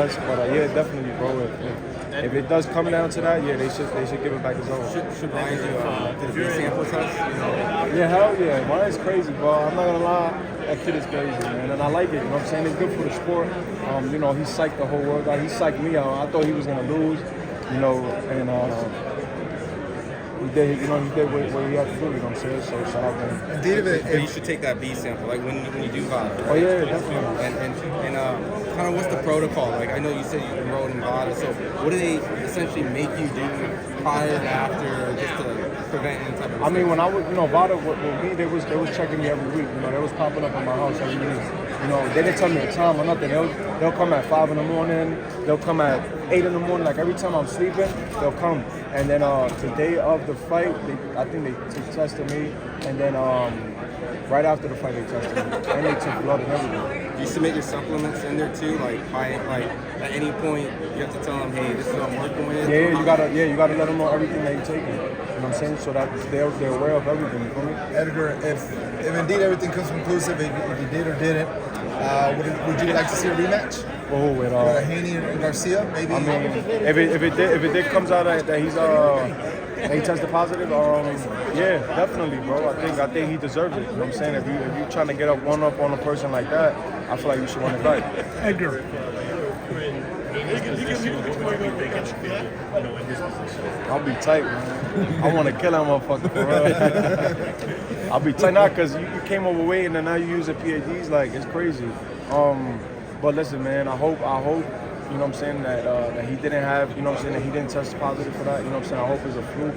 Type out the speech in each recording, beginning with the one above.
But yeah, definitely, bro. If it does come down to that, yeah, they should give it back to zone. Should Ryan do the B sample test? Yeah, hell yeah. Ryan's crazy, bro. I'm not gonna lie. That kid is crazy, man. And I like it. You know what I'm saying? It's good for the sport. You know, he psyched the whole world out. He psyched me out. I thought he was gonna lose. You know, and he did what he had to do. You know what I'm saying? So shout out to him. But you should take that B sample, like when you do VOD. Right? Oh yeah, definitely. And kind of what's the protocol? Like I know you said you enrolled in VOD, so what do they essentially make you do prior and after, just to prevent any type of? I mean, when I was, VOD with me, they was checking me every week. You know, they was popping up in my house every week. You know, they didn't tell me the time or nothing. They'll come at 5 in the morning. They'll come at 8 in the morning. Like every time I'm sleeping, they'll come. And then the day of the fight, I think they tested me. And then right after the fight, they tested me. And they took blood and everything. Do you submit your supplements in there too? Like at any point, you have to tell them, hey, this is what I'm working with. Yeah, you gotta let them know everything that you're taking. You know what I'm saying? So that they're aware of everything. You feel me? Edgar, if indeed everything comes conclusive, if you did or didn't, would you like to see a rematch? Oh, with Haney and Garcia, maybe. I mean, if it did comes out that he's that he tested positive, yeah, definitely, bro. I think he deserves it. You know what I'm saying? If you trying to get up on a person like that, I feel like you should want to fight. Edgar. I'll be tight, man. I want to kill that motherfucker for real. I'll be tight now because you came overweight and then now you using PADs, like it's crazy. But listen, man, I hope, you know what I'm saying, that he didn't have, you know what I'm saying, that he didn't test positive for that, you know what I'm saying, I hope it's a fluke,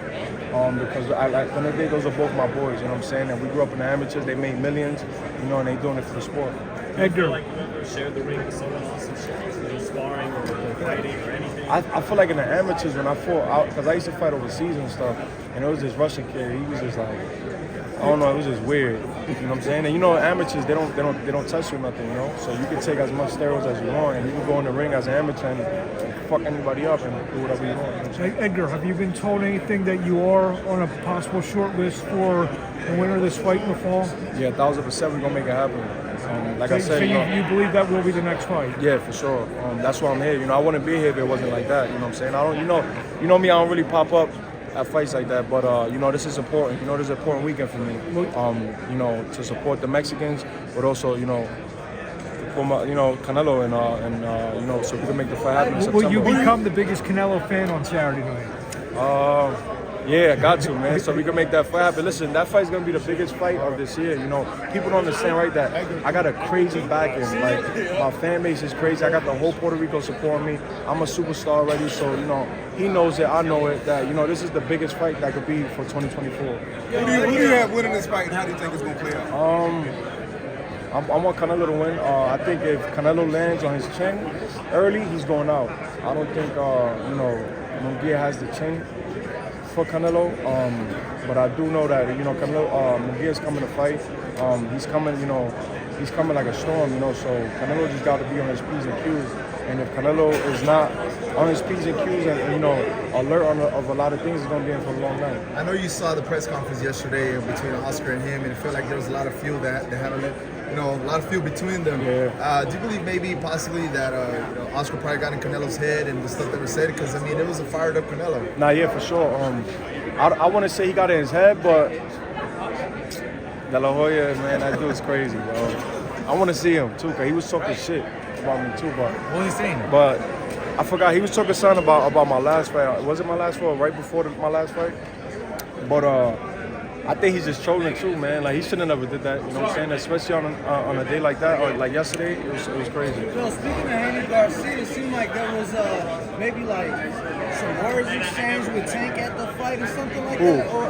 because at the end of the day, those are both my boys, you know what I'm saying, and we grew up in the amateurs, they made millions, you know, and they doing it for the sport. Edgar. Like you shared the ring with someone else and shit, sparring or fighting or anything? I feel like in the amateurs when I fought, because I used to fight overseas and stuff, and it was this Russian kid, he was just like, I don't know, it was just weird. You know what I'm saying? And you know, amateurs they don't test you nothing, you know. So you can take as much steroids as you want, and you can go in the ring as an amateur and fuck anybody up and do whatever you want. You know Edgar, have you been told anything that you are on a possible short list for the winner of this fight in the fall? Yeah, 1,000% we're gonna make it happen. Like I said, so you believe that will be the next fight? Yeah, for sure. That's why I'm here. You know, I wouldn't be here if it wasn't like that. You know what I'm saying? I don't. You know me. I don't really pop up at fights like that, but you know, this is important. You know, this is an important weekend for me. You know, to support the Mexicans, but also, you know, for my, you know, Canelo and you know, so we can make the fight happen in September. Will you become the biggest Canelo fan on Saturday night? Yeah, I got to, man. So we can make that fight happen. Listen, that fight's gonna be the biggest fight of this year. You know, people don't understand, right? That I got a crazy backing. Like my fan base is crazy. I got the whole Puerto Rico supporting me. I'm a superstar already, so you know he knows it. I know it. That you know this is the biggest fight that could be for 2024. Who do you have winning this fight, and how do you think it's gonna play out? I want Canelo to win. I think if Canelo lands on his chin early, he's going out. I don't think you know Munguia has the chin for Canelo, but I do know that you know Canelo, Munguia's coming to fight. He's coming, you know, he's coming like a storm, you know. So Canelo just got to be on his P's and Q's. And if Canelo is not on his P's and Q's and you know alert of a lot of things, he's gonna be in for a long night. I know you saw the press conference yesterday between Oscar and him, and it felt like there was a lot of fuel that they had on it. You know, a lot of fuel between them. Yeah. Do you believe maybe possibly that you know, Oscar probably got in Canelo's head and the stuff that was said? Because I mean, it was a fired up Canelo. Nah, yeah, for sure. I want to say he got it in his head, but De La Hoya, man, that dude's crazy, bro. I want to see him too, cause he was talking shit about me too, but What was he saying? But I forgot he was talking something about my last fight. Was it my last fight or right before my last fight? But I think he's just trolling too, man. Like he shouldn't have never did that. You know what I'm saying? Especially on a day like that or like yesterday, it was crazy. Well, speaking of Ryan Garcia, it seemed like there was maybe like some words exchanged with Tank at the fight or something like that, or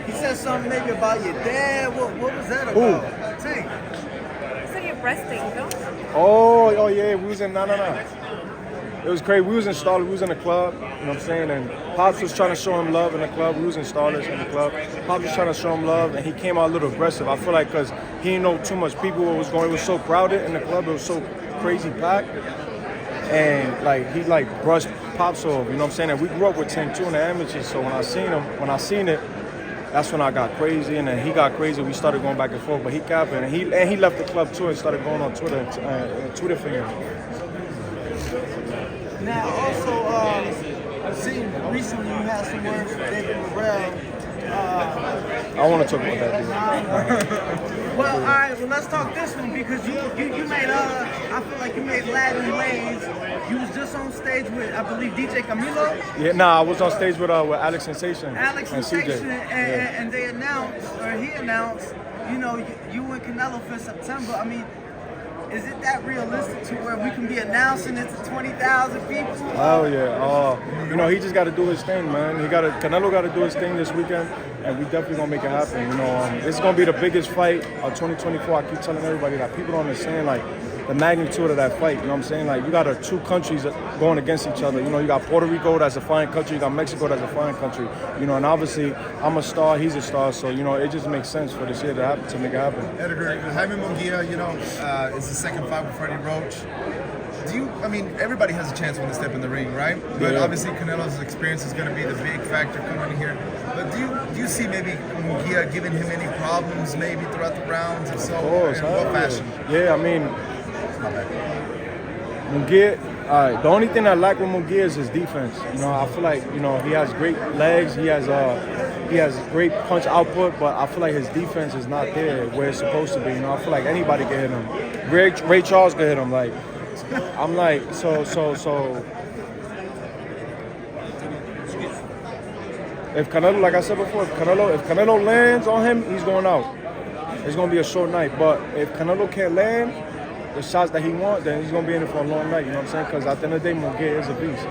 he said something maybe about your dad. What was that about? Tank. Said your breast thing, no? Oh yeah, we was in no. It was crazy. We was in Starless. We was in the club. You know what I'm saying? And Pops was trying to show him love in the club. We was in Starless in the club. Pops was trying to show him love, and he came out a little aggressive. I feel like because he didn't know too much people what was going. It was so crowded in the club. It was so crazy packed, and like he like brushed Pops off. You know what I'm saying? And we grew up with Tank too in the amateurs. So when I seen it, that's when I got crazy, and then he got crazy. We started going back and forth, but he capping, and he left the club too and started going on Twitter and Twitter for him. Now, also, seeing recently you had some words with David Morrell. I want to talk about that, dude. Well, all right. Well, let's talk this one because you made I feel like you made Latin waves. You was just on stage with I believe DJ Camilo. Yeah, nah, I was on stage with Alex Sensation Alex and Sensation, CJ. and they announced, or he announced, you know, you and Canelo for September. I mean, is it that realistic to where we can be announcing it to 20,000 people? Oh yeah. You know, he just got to do his thing, man. Canelo got to do his thing this weekend, and we definitely gonna make it happen. You know, it's gonna be the biggest fight of 2024. I keep telling everybody that people don't understand like the magnitude of that fight. You know what I'm saying? Like you got two countries going against each other. You know, you got Puerto Rico that's a fine country, you got Mexico that's a fine country. You know, and obviously I'm a star, he's a star, so you know it just makes sense for this year to make it happen. Edgar, Jaime Munguia, you know, is the second fight with Freddie Roach. I mean, everybody has a chance when they step in the ring, right? But Yeah. obviously Canelo's experience is going to be the big factor coming in here. But do you see maybe Munguia giving him any problems maybe throughout the rounds? If so, Of course, in what fashion? Yeah, I mean, Munguia, the only thing I like with Munguia is his defense. You know, I feel like, you know, he has great legs, he has great punch output, but I feel like his defense is not there where it's supposed to be. You know, I feel like anybody can hit him. Ray Charles can hit him. Like, I'm like, so. If Canelo, like I said before, if Canelo lands on him, he's going out. It's gonna be a short night. But if Canelo can't land the shots that he wants, then he's gonna be in it for a long night. You know what I'm saying? Because at the end of the day, Munguia is a beast.